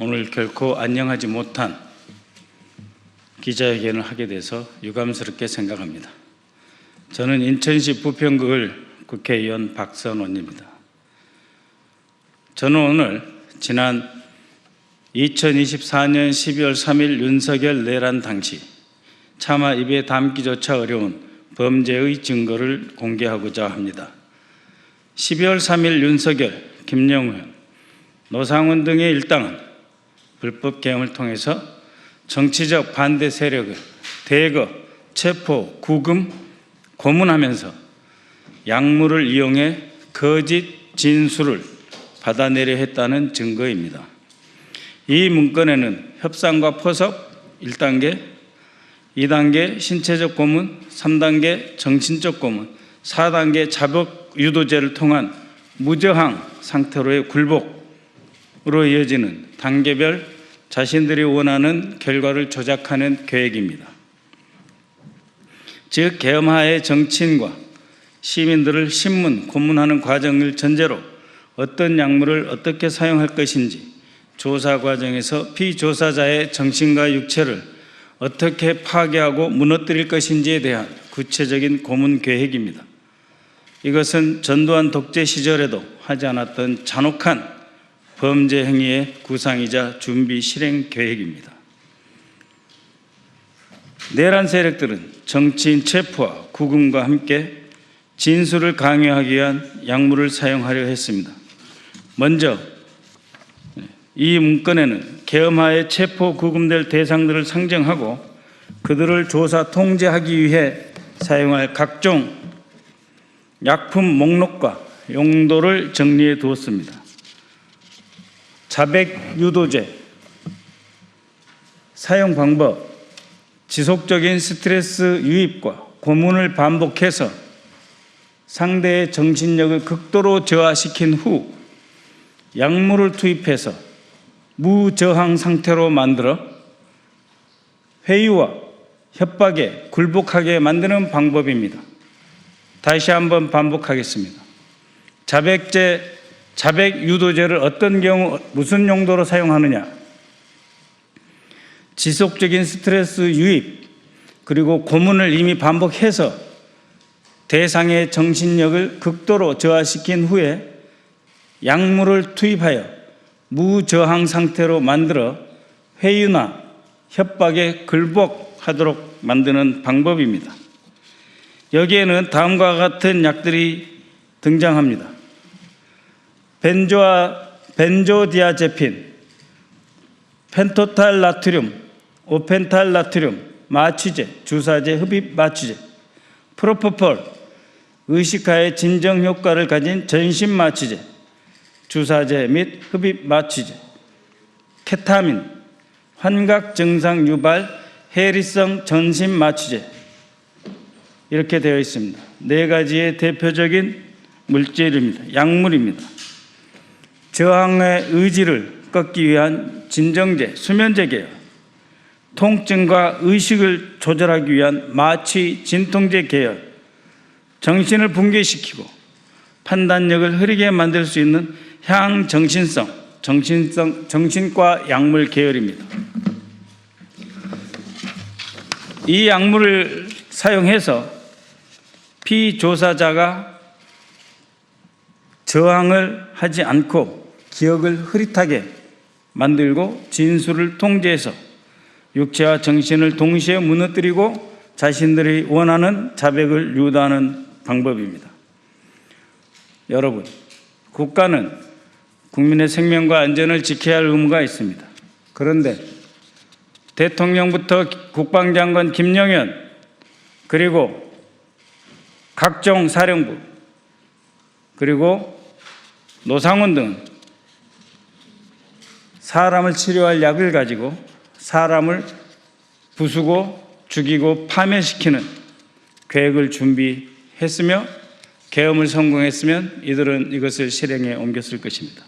오늘 결코 안녕하지 못한 기자회견을 하게 돼서 유감스럽게 생각합니다. 저는 인천시 부평구을 국회의원 박선원입니다. 저는 오늘 지난 2024년 12월 3일 윤석열 내란 당시 차마 입에 담기조차 어려운 범죄의 증거를 공개하고자 합니다. 12월 3일 윤석열, 김영현, 노상원 등의 일당은 불법 계엄을 통해서 정치적 반대 세력을 대거 체포, 구금, 고문하면서 약물을 이용해 거짓 진술을 받아내려 했다는 증거입니다. 이 문건에는 협상과 포섭 1단계, 2단계 신체적 고문, 3단계 정신적 고문, 4단계 자복 유도죄를 통한 무저항 상태로의 굴복으로 이어지는 단계별 자신들이 원하는 결과를 조작하는 계획입니다. 즉 계엄하에 정치인과 시민들을 신문, 고문하는 과정을 전제로 어떤 약물을 어떻게 사용할 것인지, 조사 과정에서 피조사자의 정신과 육체를 어떻게 파괴하고 무너뜨릴 것인지에 대한 구체적인 고문 계획입니다. 이것은 전두환 독재 시절에도 하지 않았던 잔혹한 범죄 행위의 구상이자 준비 실행 계획입니다. 내란 세력들은 정치인 체포와 구금과 함께 진술을 강요하기 위한 약물을 사용하려 했습니다. 먼저 이 문건에는 계엄하에 체포, 구금될 대상들을 상정하고 그들을 조사, 통제하기 위해 사용할 각종 약품 목록과 용도를 정리해 두었습니다. 자백 유도죄, 사용 방법, 지속적인 스트레스 유입과 고문을 반복해서 상대의 정신력을 극도로 저하시킨 후 약물을 투입해서 무저항 상태로 만들어 회유와 협박에 굴복하게 만드는 방법입니다. 다시 한번 반복하겠습니다. 자백 유도죄를 어떤 경우 무슨 용도로 사용하느냐? 지속적인 스트레스 유입 그리고 고문을 이미 반복해서 대상의 정신력을 극도로 저하시킨 후에 약물을 투입하여 무저항 상태로 만들어 회유나 협박에 굴복하도록 만드는 방법입니다. 여기에는 다음과 같은 약들이 등장합니다. 벤조디아제핀, 펜토탈 나트륨, 오펜탈 나트륨, 마취제, 주사제, 흡입 마취제, 프로포폴, 의식하에 진정 효과를 가진 전신 마취제, 주사제 및 흡입 마취제, 케타민, 환각 증상 유발 해리성 전신 마취제, 이렇게 되어 있습니다. 4가지의 대표적인 물질입니다. 약물입니다. 저항의 의지를 꺾기 위한 진정제, 수면제 계열, 통증과 의식을 조절하기 위한 마취 진통제 계열, 정신을 붕괴시키고 판단력을 흐리게 만들 수 있는 향정신성, 정신과 약물 계열입니다. 이 약물을 사용해서 피조사자가 저항을 하지 않고 기억을 흐릿하게 만들고 진술을 통제해서 육체와 정신을 동시에 무너뜨리고 자신들이 원하는 자백을 유도하는 방법입니다. 여러분, 국가는 국민의 생명과 안전을 지켜야 할 의무가 있습니다. 그런데 대통령부터 국방장관 김영현 그리고 각종 사령부 그리고 노상원 등 사람을 치료할 약을 가지고 사람을 부수고 죽이고 파멸시키는 계획을 준비했으며 계엄을 성공했으면 이들은 이것을 실행에 옮겼을 것입니다.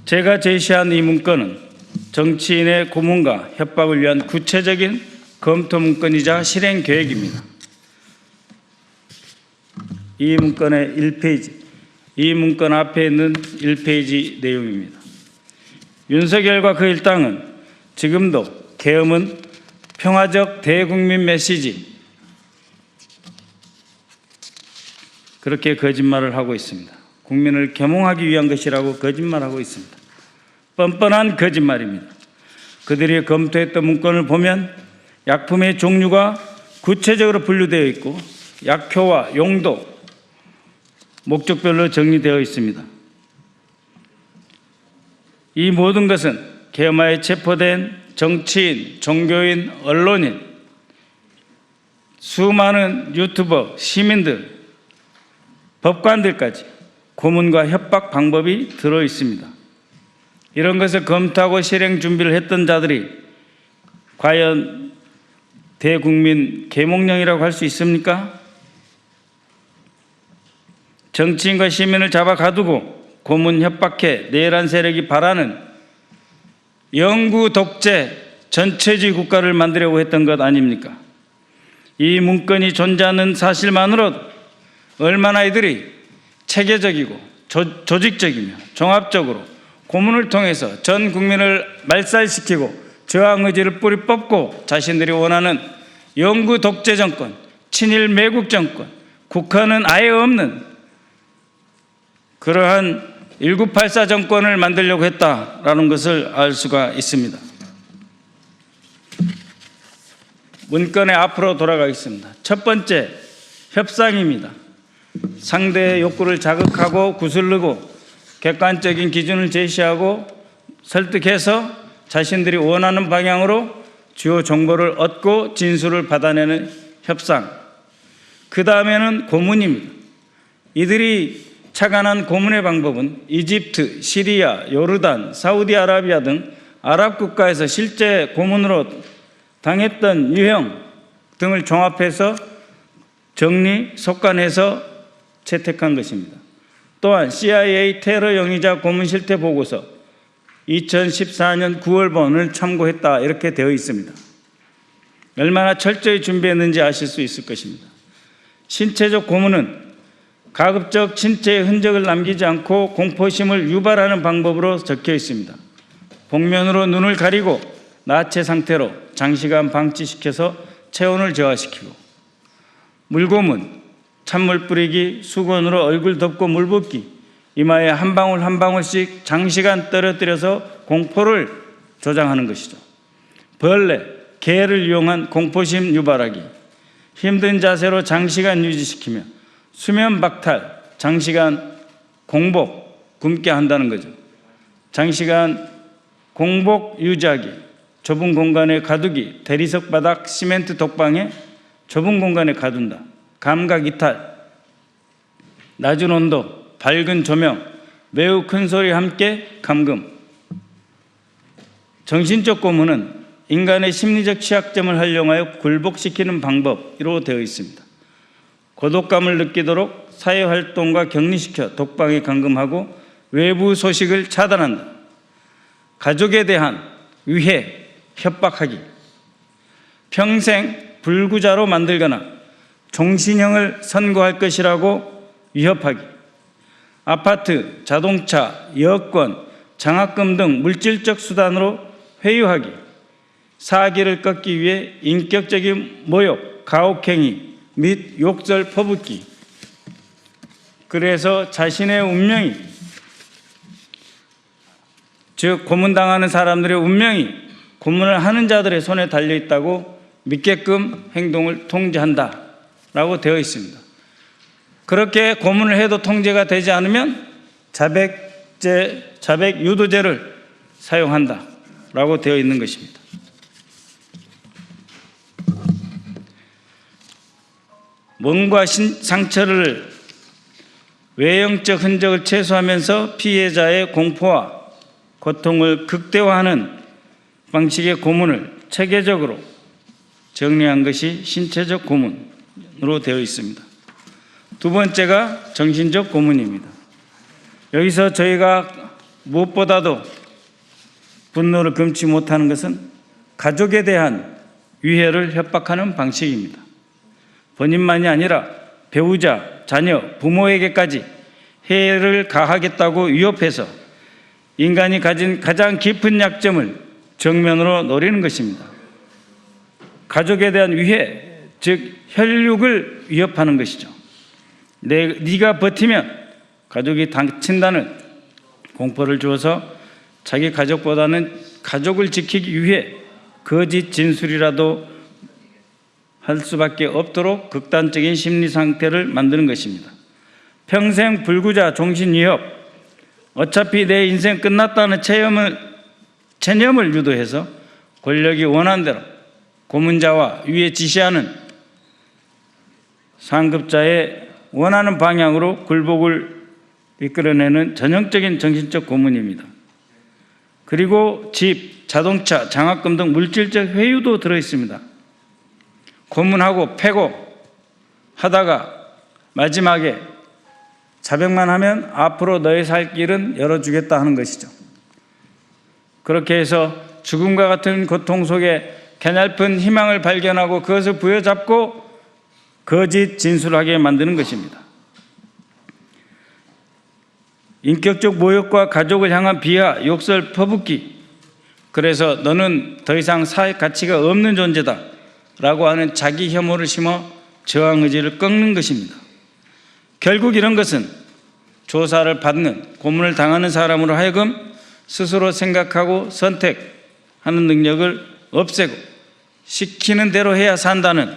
제가 제시한 이 문건은 정치인의 고문과 협박을 위한 구체적인 검토 문건이자 실행 계획입니다. 이 문건의 1페이지 이 문건 앞에 있는 1페이지 내용입니다. 윤석열과 그 일당은 지금도 계엄은 평화적 대국민 메시지, 그렇게 거짓말을 하고 있습니다. 국민을 계몽하기 위한 것이라고 거짓말하고 있습니다. 뻔뻔한 거짓말입니다. 그들이 검토했던 문건을 보면 약품의 종류가 구체적으로 분류되어 있고 약효와 용도, 목적별로 정리되어 있습니다. 이 모든 것은 계엄하에 체포된 정치인, 종교인, 언론인, 수많은 유튜버, 시민들, 법관들까지 고문과 협박 방법이 들어 있습니다. 이런 것을 검토하고 실행 준비를 했던 자들이 과연 대국민 계몽령이라고 할 수 있습니까? 정치인과 시민을 잡아 가두고 고문 협박해 내란 세력이 바라는 영구 독재 전체주의 국가를 만들려고 했던 것 아닙니까? 이 문건이 존재하는 사실만으로도 얼마나 이들이 체계적이고 조직적이며 종합적으로 고문을 통해서 전 국민을 말살시키고 저항 의지를 뿌리 뽑고 자신들이 원하는 영구 독재 정권, 친일 매국 정권, 국헌은 아예 없는 그러한 1984 정권을 만들려고 했다라는 것을 알 수가 있습니다. 문건의 앞으로 돌아가겠습니다. 첫 번째, 협상입니다. 상대의 욕구를 자극하고 구슬르고 객관적인 기준을 제시하고 설득해서 자신들이 원하는 방향으로 주요 정보를 얻고 진술을 받아내는 협상. 그 다음에는 고문입니다. 이들이 착안한 고문의 방법은 이집트, 시리아, 요르단, 사우디아라비아 등 아랍 국가에서 실제 고문으로 당했던 유형 등을 종합해서 정리, 속간해서 채택한 것입니다. 또한 CIA 테러 용의자 고문 실태 보고서 2014년 9월본을 참고했다 이렇게 되어 있습니다. 얼마나 철저히 준비했는지 아실 수 있을 것입니다. 신체적 고문은 가급적 신체의 흔적을 남기지 않고 공포심을 유발하는 방법으로 적혀 있습니다. 복면으로 눈을 가리고 나체 상태로 장시간 방치시켜서 체온을 저하시키고, 물고문, 찬물 뿌리기, 수건으로 얼굴 덮고 물 붓기, 이마에 한 방울 한 방울씩 장시간 떨어뜨려서 공포를 조장하는 것이죠. 벌레, 개를 이용한 공포심 유발하기, 힘든 자세로 장시간 유지시키며 수면 박탈, 장시간 공복, 굶게 한다는 거죠. 장시간 공복 유지하기, 좁은 공간에 가두기, 대리석 바닥 시멘트 독방에 좁은 공간에 가둔다. 감각 이탈, 낮은 온도, 밝은 조명, 매우 큰 소리와 함께 감금. 정신적 고문은 인간의 심리적 취약점을 활용하여 굴복시키는 방법으로 되어 있습니다. 고독감을 느끼도록 사회활동과 격리시켜 독방에 감금하고 외부 소식을 차단한다. 가족에 대한 위해, 협박하기, 평생 불구자로 만들거나 종신형을 선고할 것이라고 위협하기, 아파트, 자동차, 여권, 장학금 등 물질적 수단으로 회유하기, 사기를 꺾기 위해 인격적인 모욕, 가혹행위 및 욕설 퍼붓기. 그래서 자신의 운명이, 즉 고문당하는 사람들의 운명이 고문을 하는 자들의 손에 달려있다고 믿게끔 행동을 통제한다 라고 되어 있습니다. 그렇게 고문을 해도 통제가 되지 않으면 자백유도죄를 사용한다 라고 되어 있는 것입니다. 몸과 상처를 외형적 흔적을 최소화하면서 피해자의 공포와 고통을 극대화하는 방식의 고문을 체계적으로 정리한 것이 신체적 고문으로 되어 있습니다. 두 번째가 정신적 고문입니다. 여기서 저희가 무엇보다도 분노를 금치 못하는 것은 가족에 대한 위해를 협박하는 방식입니다. 본인만이 아니라 배우자, 자녀, 부모에게까지 해를 가하겠다고 위협해서 인간이 가진 가장 깊은 약점을 정면으로 노리는 것입니다. 가족에 대한 위해, 즉 혈육을 위협하는 것이죠. 네가 버티면 가족이 다친다는 공포를 주어서 자기 가족보다는 가족을 지키기 위해 거짓 진술이라도 할 수밖에 없도록 극단적인 심리 상태를 만드는 것입니다. 평생 불구자 종신위협, 어차피 내 인생 끝났다는 체념을 유도해서 권력이 원하는 대로 고문자와 위에 지시하는 상급자의 원하는 방향으로 굴복을 이끌어내는 전형적인 정신적 고문입니다. 그리고 집, 자동차, 장학금 등 물질적 회유도 들어있습니다. 고문하고 패고 하다가 마지막에 자백만 하면 앞으로 너의 살 길은 열어주겠다 하는 것이죠. 그렇게 해서 죽음과 같은 고통 속에 개냘픈 희망을 발견하고 그것을 부여잡고 거짓 진술하게 만드는 것입니다. 인격적 모욕과 가족을 향한 비하, 욕설, 퍼붓기, 그래서 너는 더 이상 사회 가치가 없는 존재다 라고 하는 자기 혐오를 심어 저항 의지를 꺾는 것입니다. 결국 이런 것은 조사를 받는, 고문을 당하는 사람으로 하여금 스스로 생각하고 선택하는 능력을 없애고 시키는 대로 해야 산다는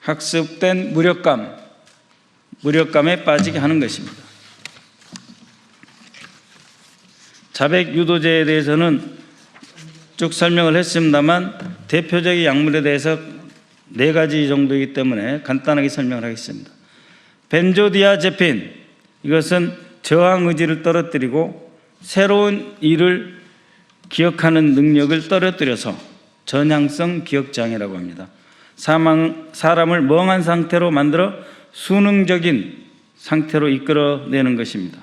학습된 무력감에 빠지게 하는 것입니다. 자백 유도제에 대해서는 쭉 설명을 했습니다만 대표적인 약물에 대해서 4가지 정도이기 때문에 간단하게 설명을 하겠습니다. 벤조디아제핀, 이것은 저항 의지를 떨어뜨리고 새로운 일을 기억하는 능력을 떨어뜨려서 전향성 기억장애라고 합니다. 사람을 멍한 상태로 만들어 수능적인 상태로 이끌어내는 것입니다.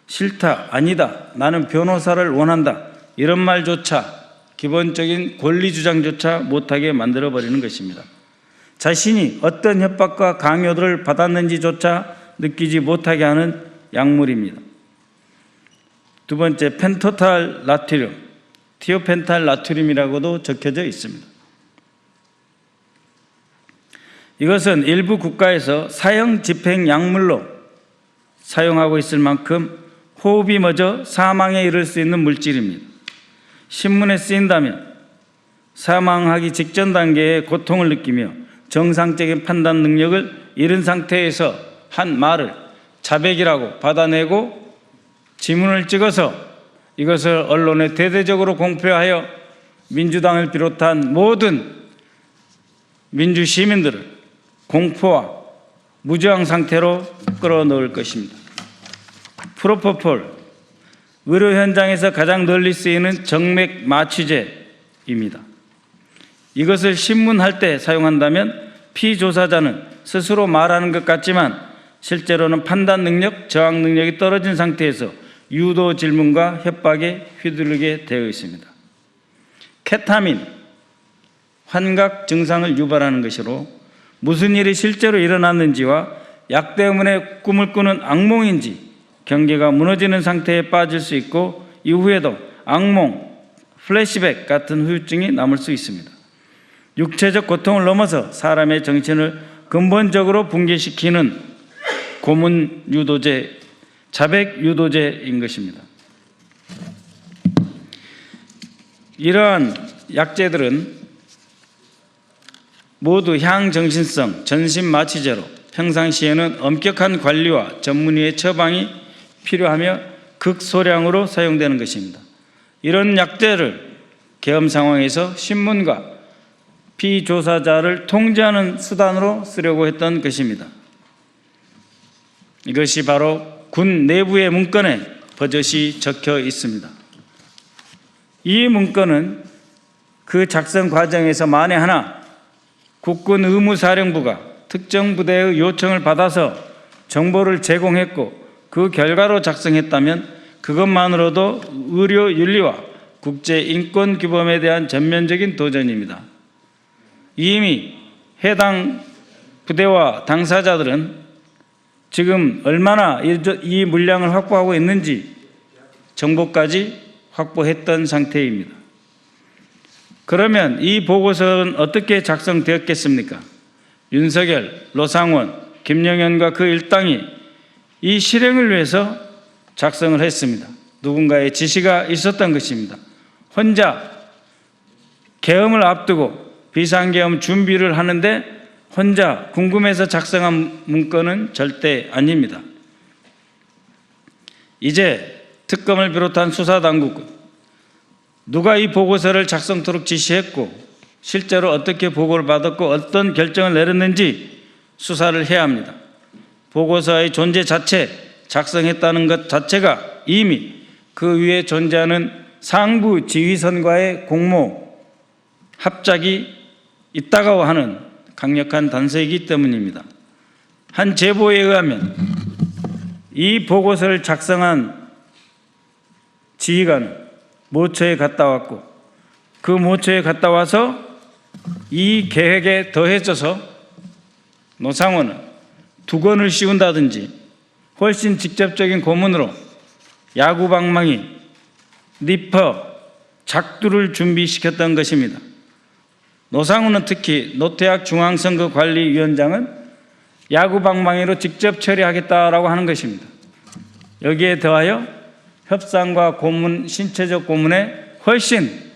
싫다, 아니다, 나는 변호사를 원한다, 이런 말조차, 기본적인 권리 주장조차 못하게 만들어버리는 것입니다. 자신이 어떤 협박과 강요들을 받았는지조차 느끼지 못하게 하는 약물입니다. 두 번째, 펜토탈 나트륨, 티오펜탈 나트륨이라고도 적혀져 있습니다. 이것은 일부 국가에서 사형 집행 약물로 사용하고 있을 만큼 호흡이 멎어 사망에 이를 수 있는 물질입니다. 신문에 쓰인다면 사망하기 직전 단계의 고통을 느끼며 정상적인 판단 능력을 잃은 상태에서 한 말을 자백이라고 받아내고 지문을 찍어서 이것을 언론에 대대적으로 공표하여 민주당을 비롯한 모든 민주 시민들을 공포와 무저항 상태로 끌어넣을 것입니다. 프로포폴, 의료 현장에서 가장 널리 쓰이는 정맥 마취제입니다. 이것을 신문할 때 사용한다면 피조사자는 스스로 말하는 것 같지만 실제로는 판단 능력, 저항 능력이 떨어진 상태에서 유도 질문과 협박에 휘둘리게 되어 있습니다. 케타민, 환각 증상을 유발하는 것으로 무슨 일이 실제로 일어났는지와 약 때문에 꿈을 꾸는 악몽인지 경계가 무너지는 상태에 빠질 수 있고 이후에도 악몽, 플래시백 같은 후유증이 남을 수 있습니다. 육체적 고통을 넘어서 사람의 정신을 근본적으로 붕괴시키는 고문 유도제, 자백 유도제인 것입니다. 이러한 약제들은 모두 향정신성 전신마취제로 평상시에는 엄격한 관리와 전문의의 처방이 필요하며 극소량으로 사용되는 것입니다. 이런 약제를 계엄 상황에서 신문과 피조사자를 통제하는 수단으로 쓰려고 했던 것입니다. 이것이 바로 군 내부의 문건에 버젓이 적혀 있습니다. 이 문건은 그 작성 과정에서 만에 하나 국군 의무사령부가 특정 부대의 요청을 받아서 정보를 제공했고 그 결과로 작성했다면 그것만으로도 의료 윤리와 국제 인권 규범에 대한 전면적인 도전입니다. 이미 해당 부대와 당사자들은 지금 얼마나 이 물량을 확보하고 있는지 정보까지 확보했던 상태입니다. 그러면 이 보고서는 어떻게 작성되었겠습니까? 윤석열, 노상원, 김영현과 그 일당이 이 실행을 위해서 작성을 했습니다. 누군가의 지시가 있었던 것입니다. 혼자 계엄을 앞두고 비상계엄 준비를 하는데 혼자 궁금해서 작성한 문건은 절대 아닙니다. 이제 특검을 비롯한 수사당국은 누가 이 보고서를 작성토록 지시했고 실제로 어떻게 보고를 받았고 어떤 결정을 내렸는지 수사를 해야 합니다. 보고서의 존재 자체, 작성했다는 것 자체가 이미 그 위에 존재하는 상부 지휘선과의 공모, 합작이 있다고 하는 강력한 단서이기 때문입니다. 한 제보에 의하면 이 보고서를 작성한 지휘관은 모처에 갔다 왔고 그 모처에 갔다 와서 이 계획에 더해져서 노상원은 두건을 씌운다든지 훨씬 직접적인 고문으로 야구방망이, 니퍼, 작두를 준비시켰던 것입니다. 노상원은 특히 노태학 중앙선거관리위원장은 야구방망이로 직접 처리하겠다라고 하는 것입니다. 여기에 더하여 협상과 고문, 신체적 고문에 훨씬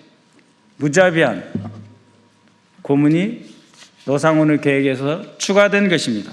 무자비한 고문이 노상원의 계획에서 추가된 것입니다.